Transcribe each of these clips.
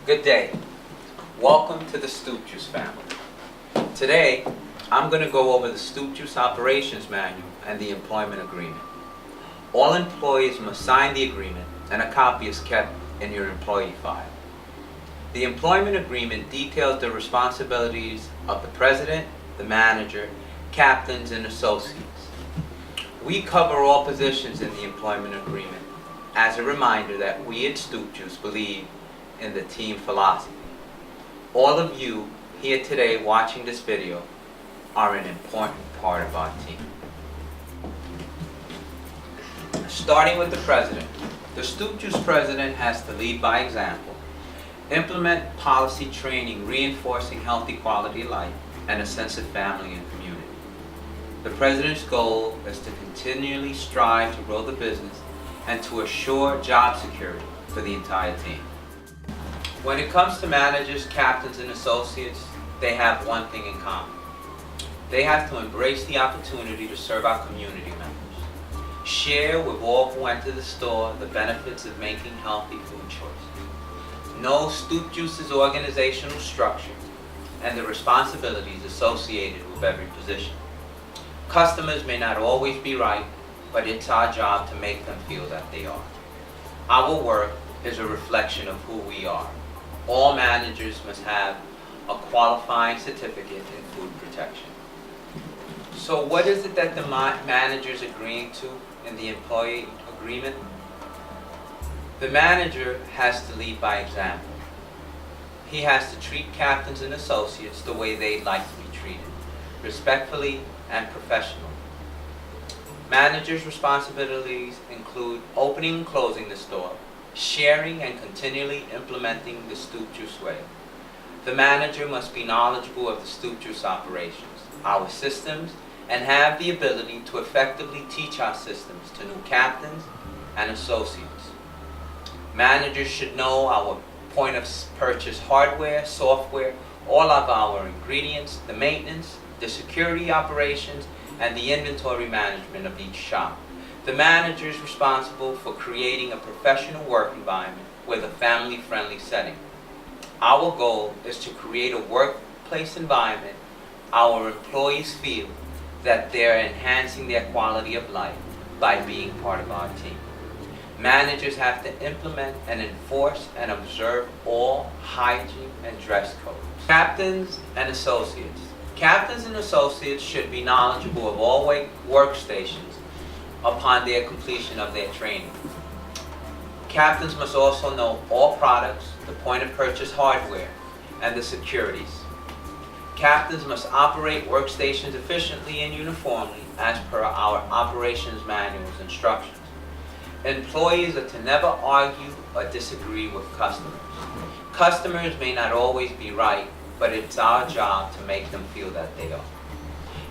Good day. Welcome to the Stoop Juice family. Today, I'm going to go over the Stoop Juice Operations Manual and the Employment Agreement. All employees must sign the agreement, and a copy is kept in your employee file. The Employment Agreement details the responsibilities of the President, the Manager, Captains, and Associates. We cover all positions in the Employment Agreement as a reminder that we at Stoop Juice believe in the team philosophy. All of you here today watching this video are an important part of our team. Starting with the President. The Stoop Juice President has to lead by example, implement policy training reinforcing healthy quality of life and a sense of family and community. The President's goal is to continually strive to grow the business and to assure job security for the entire team. When it comes to managers, captains, and associates, they have one thing in common. They have to embrace the opportunity to serve our community members. Share with all who enter the store the benefits of making healthy food choices. Know Stoop Juice's organizational structure and the responsibilities associated with every position. Customers may not always be right, but it's our job to make them feel that they are. Our work is a reflection of who we are. All managers must have a qualifying certificate in food protection. So what is it that the manager's agreeing to in the employee agreement? The manager has to lead by example. He has to treat captains and associates the way they'd like to be treated, respectfully and professionally. Manager's responsibilities include opening and closing the store, sharing and continually implementing the Stoop Juice way. The manager must be knowledgeable of the Stoop Juice operations, our systems, and have the ability to effectively teach our systems to new captains and associates. Managers should know our point of purchase hardware, software, all of our ingredients, the maintenance, the security operations, and the inventory management of each shop. The manager is responsible for creating a professional work environment with a family-friendly setting. Our goal is to create a workplace environment our employees feel that they're enhancing their quality of life by being part of our team. Managers have to implement and enforce and observe all hygiene and dress codes. Captains and associates. Captains and associates should be knowledgeable of all workstations upon their completion of their training. Captains must also know all products, the point of purchase hardware, and the securities. Captains must operate workstations efficiently and uniformly as per our operations manual's instructions. Employees are to never argue or disagree with customers. Customers may not always be right, but it's our job to make them feel that they are.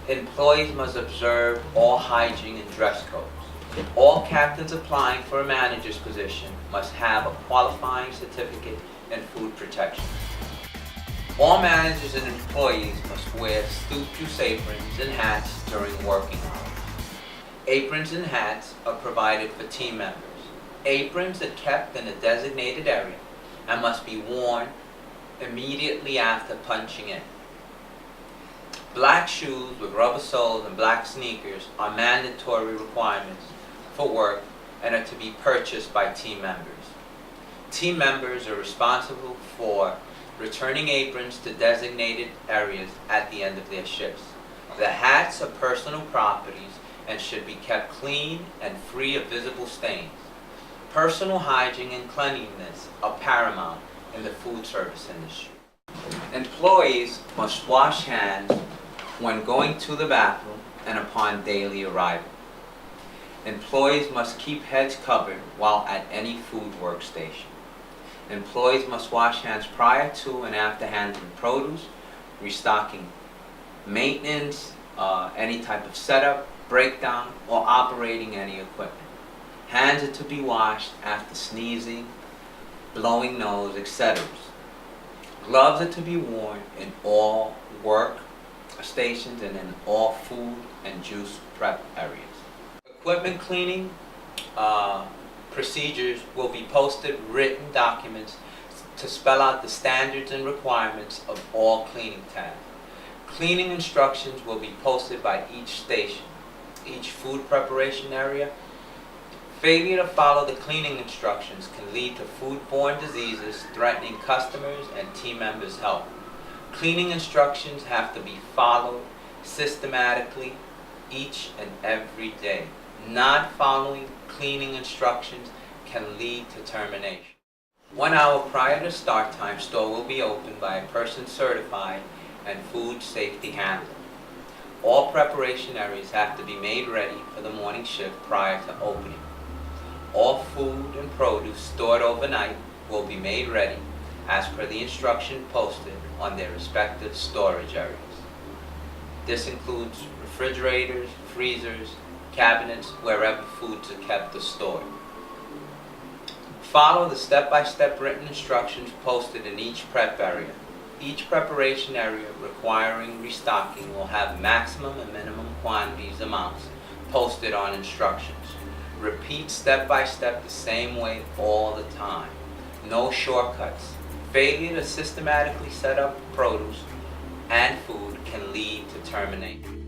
Employees must observe all hygiene and dress codes. All captains applying for a manager's position must have a qualifying certificate in food protection. All managers and employees must wear Stoop Juice aprons and hats during working hours. Aprons and hats are provided for team members. Aprons are kept in a designated area and must be worn immediately after punching in. Black shoes with rubber soles and black sneakers are mandatory requirements for work and are to be purchased by team members. Team members are responsible for returning aprons to designated areas at the end of their shifts. The hats are personal properties and should be kept clean and free of visible stains. Personal hygiene and cleanliness are paramount in the food service industry. Employees must wash hands when going to the bathroom and upon daily arrival. Employees must keep heads covered while at any food workstation. Employees must wash hands prior to and after handling produce, restocking, maintenance, any type of setup, breakdown, or operating any equipment. Hands are to be washed after sneezing, blowing nose, etc. Gloves are to be worn in all work stations and in all food and juice prep areas. Equipment cleaning procedures will be posted written documents to spell out the standards and requirements of all cleaning tasks. Cleaning instructions will be posted by each station, each food preparation area. Failure to follow the cleaning instructions can lead to foodborne diseases threatening customers and team members' health. Cleaning instructions have to be followed systematically each and every day. Not following cleaning instructions can lead to termination. 1 hour prior to start time, store will be opened by a person certified and food safety handler. All preparation areas have to be made ready for the morning shift prior to opening. All food and produce stored overnight will be made ready as per the instruction posted on their respective storage areas. This includes refrigerators, freezers, cabinets, wherever foods are kept or stored. Follow the step-by-step written instructions posted in each prep area. Each preparation area requiring restocking will have maximum and minimum quantities amounts posted on instructions. Repeat step-by-step the same way all the time. No shortcuts. Failure to systematically set up produce and food can lead to termination.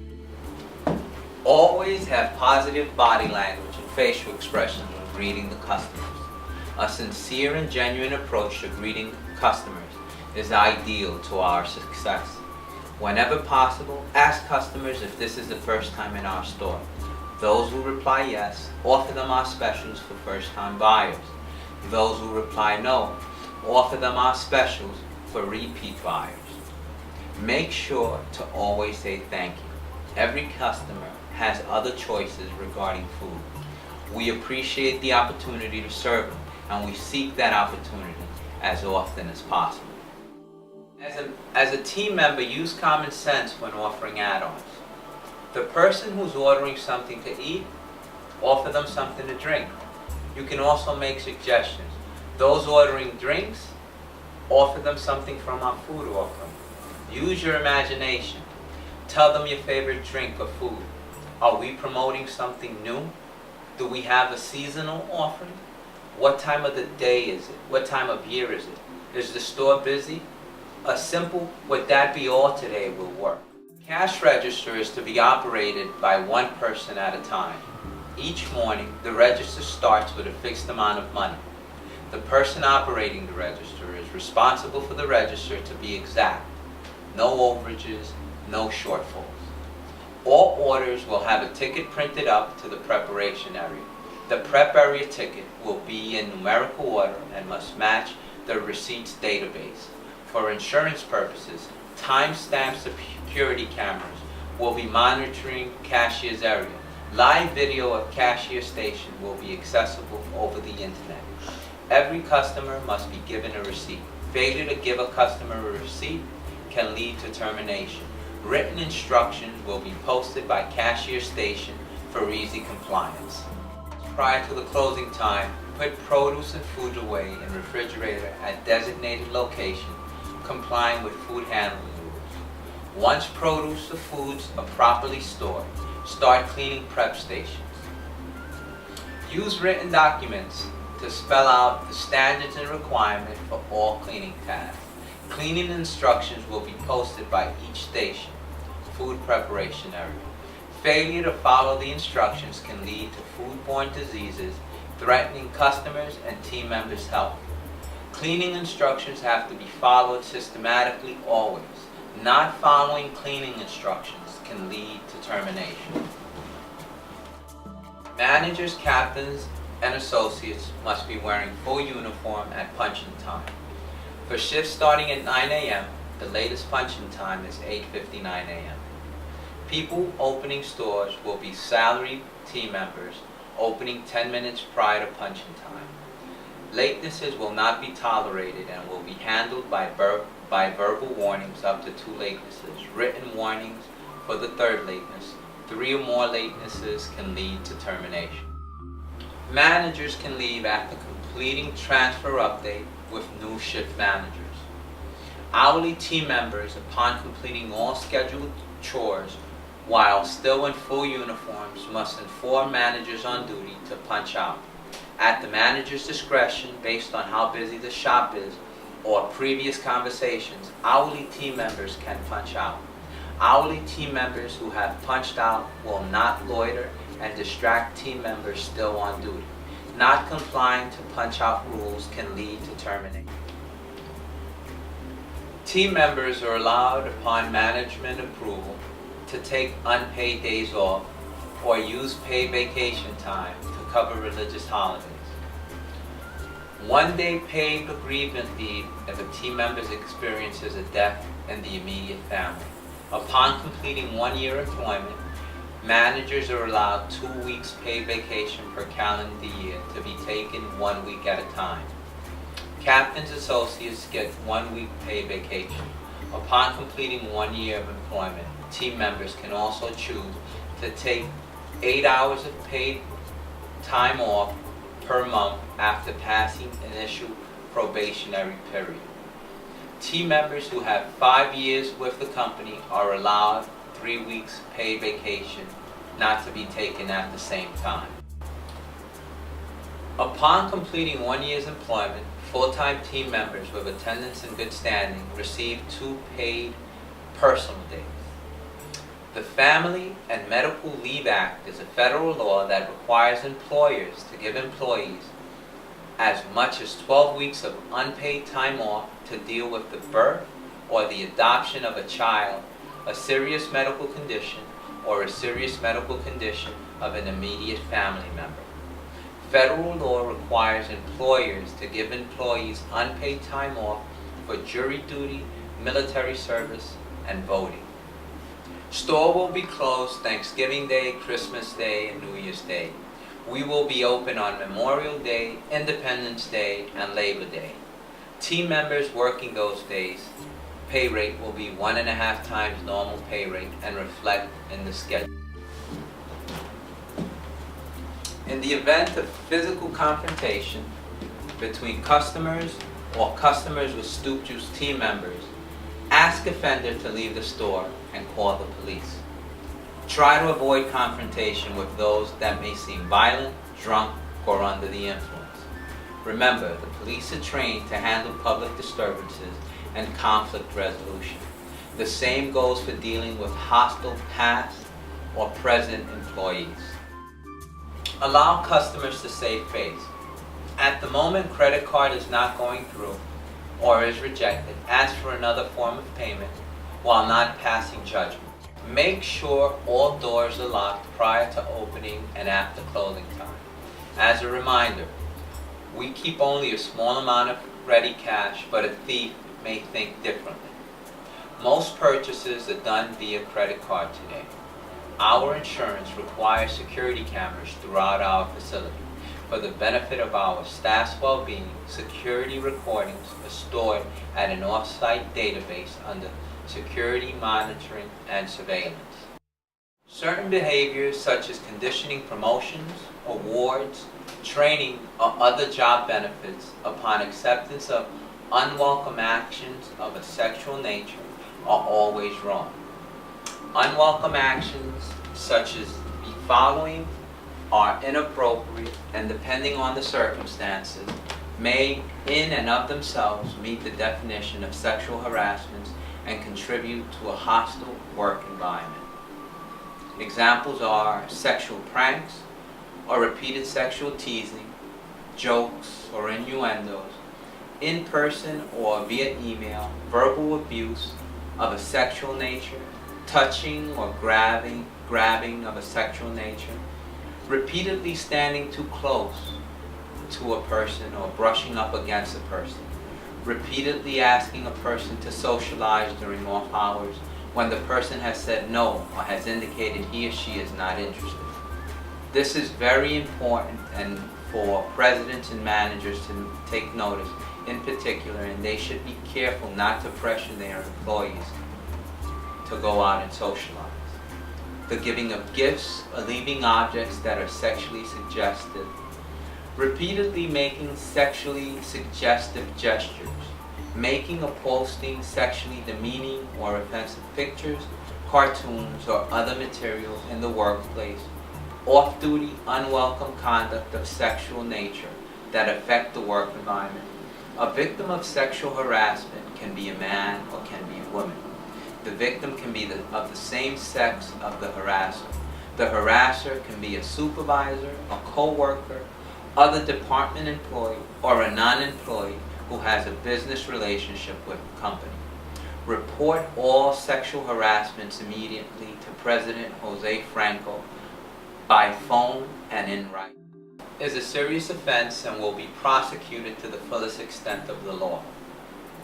Always have positive body language and facial expressions when greeting the customers. A sincere and genuine approach to greeting customers is ideal to our success. Whenever possible, ask customers if this is the first time in our store. Those who reply yes, offer them our specials for first-time buyers. Those who reply no, offer them our specials for repeat buyers. Make sure to always say thank you. Every customer has other choices regarding food. We appreciate the opportunity to serve them, and we seek that opportunity as often as possible. As a team member, use common sense when offering add-ons. The person who's ordering something to eat, offer them something to drink. You can also make suggestions. Those ordering drinks, offer them something from our food offering. Use your imagination. Tell them your favorite drink or food. Are we promoting something new? Do we have a seasonal offering? What time of the day is it? What time of year is it? Is the store busy? A simple, would that be all today, will work. Cash register is to be operated by one person at a time. Each morning, the register starts with a fixed amount of money. The person operating the register is responsible for the register to be exact. No overages, no shortfalls. All orders will have a ticket printed up to the preparation area. The prep area ticket will be in numerical order and must match the receipts database. For insurance purposes, timestamp security cameras will be monitoring cashier's area. Live video of cashier station will be accessible over the internet. Every customer must be given a receipt. Failure to give a customer a receipt can lead to termination. Written instructions will be posted by cashier station for easy compliance. Prior to the closing time, put produce and food away in refrigerator at designated location, complying with food handling rules. Once produce or foods are properly stored, start cleaning prep stations. Use written documents to spell out the standards and requirements for all cleaning tasks. Cleaning instructions will be posted by each station, food preparation area. Failure to follow the instructions can lead to foodborne diseases threatening customers and team members' health. Cleaning instructions have to be followed systematically always. Not following cleaning instructions can lead to termination. Managers, captains, and associates must be wearing full uniform at punch-in time. For shifts starting at 9 a.m., the latest punch-in time is 8:59 a.m. People opening stores will be salaried team members opening 10 minutes prior to punch-in time. Latencies will not be tolerated and will be handled by verbal warnings up to 2 latenesses. Written warnings for the third lateness. 3 or more latenesses can lead to termination. Managers can leave after completing transfer update with new shift managers. Hourly team members, upon completing all scheduled chores while still in full uniforms, must inform managers on duty to punch out. At the manager's discretion, based on how busy the shop is, or previous conversations, hourly team members can punch out. Hourly team members who have punched out will not loiter and distract team members still on duty. Not complying to punch-out rules can lead to termination. Team members are allowed, upon management approval, to take unpaid days off or use paid vacation time to cover religious holidays. 1 day paid bereavement leave if a team member experiences a death in the immediate family. Upon completing 1 year employment, managers are allowed 2 weeks paid vacation per calendar year to be taken 1 week at a time. Captain's associates get 1 week paid vacation. Upon completing 1 year of employment, team members can also choose to take 8 hours of paid time off per month after passing initial probationary period. Team members who have 5 years with the company are allowed 3 weeks paid vacation, not to be taken at the same time. Upon completing 1 year's employment, full-time team members with attendance in good standing receive 2 paid personal days. The Family and Medical Leave Act is a federal law that requires employers to give employees as much as 12 weeks of unpaid time off to deal with the birth or the adoption of a child, a serious medical condition, or a serious medical condition of an immediate family member. Federal law requires employers to give employees unpaid time off for jury duty, military service, and voting. Store will be closed Thanksgiving Day, Christmas Day, and New Year's Day. We will be open on Memorial Day, Independence Day, and Labor Day. Team members working those days, pay rate will be 1.5 times normal pay rate and reflect in the schedule. In the event of physical confrontation between customers or customers with Stoop Juice team members, ask offender to leave the store and call the police. Try to avoid confrontation with those that may seem violent, drunk, or under the influence. Remember, the police are trained to handle public disturbances and conflict resolution. The same goes for dealing with hostile past or present employees. Allow customers to save face. At the moment credit card is not going through or is rejected, ask for another form of payment while not passing judgment. Make sure all doors are locked prior to opening and after closing time. As a reminder, we keep only a small amount of ready cash, but a thief may think differently. Most purchases are done via credit card today. Our insurance requires security cameras throughout our facility. For the benefit of our staff's well-being, security recordings are stored at an off-site database under security monitoring and surveillance. Certain behaviors such as conditioning promotions, awards, training, or other job benefits upon acceptance of unwelcome actions of a sexual nature are always wrong. Unwelcome actions such as the following are inappropriate and, depending on the circumstances, may in and of themselves meet the definition of sexual harassment and contribute to a hostile work environment. Examples are sexual pranks or repeated sexual teasing, jokes or innuendos, in person or via email, verbal abuse of a sexual nature, touching or grabbing of a sexual nature, repeatedly standing too close to a person or brushing up against a person, repeatedly asking a person to socialize during off hours when the person has said no or has indicated he or she is not interested. This is very important and for presidents and managers to take notice in particular, and they should be careful not to pressure their employees to go out and socialize. The giving of gifts or leaving objects that are sexually suggestive, repeatedly making sexually suggestive gestures, making or posting sexually demeaning or offensive pictures, cartoons, or other materials in the workplace, off-duty unwelcome conduct of sexual nature that affect the work environment, A victim of sexual harassment can be a man or can be a woman. The victim can be of the same sex of the harasser. The harasser can be a supervisor, a co-worker, other department employee, or a non-employee who has a business relationship with the company. Report all sexual harassments immediately to President Jose Franco by phone and in writing. It is a serious offense and will be prosecuted to the fullest extent of the law.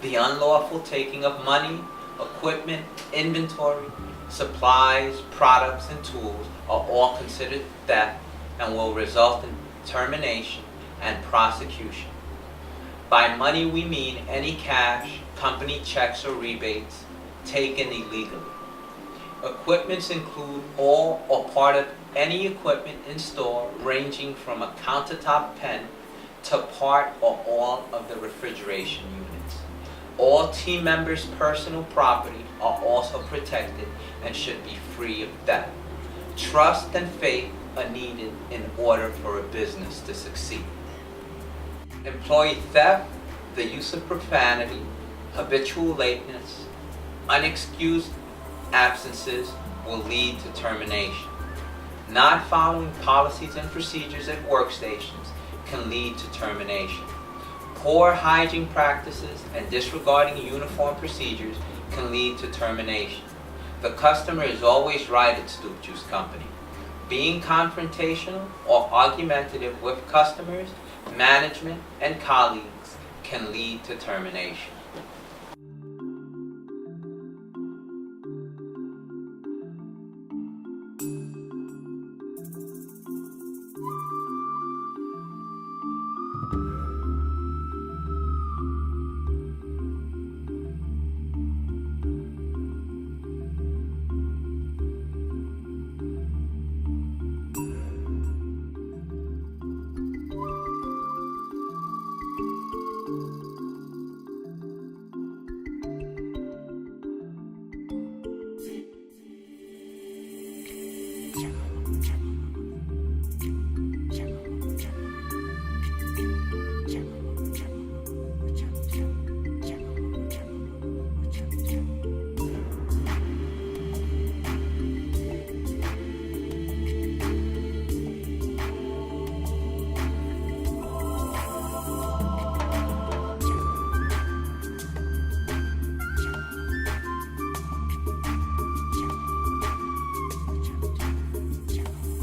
The unlawful taking of money, equipment, inventory, supplies, products, and tools are all considered theft and will result in termination and prosecution. By money we mean any cash, company checks, or rebates taken illegally. Equipments include all or part of any equipment in store ranging from a countertop pen to part or all of the refrigeration units. All team members' personal property are also protected and should be free of theft. Trust and faith are needed in order for a business to succeed. Employee theft, the use of profanity, habitual lateness, unexcused absences will lead to termination. Not following policies and procedures at workstations can lead to termination. Poor hygiene practices and disregarding uniform procedures can lead to termination. The customer is always right at Stoop Juice Company. Being confrontational or argumentative with customers, management, and colleagues can lead to termination.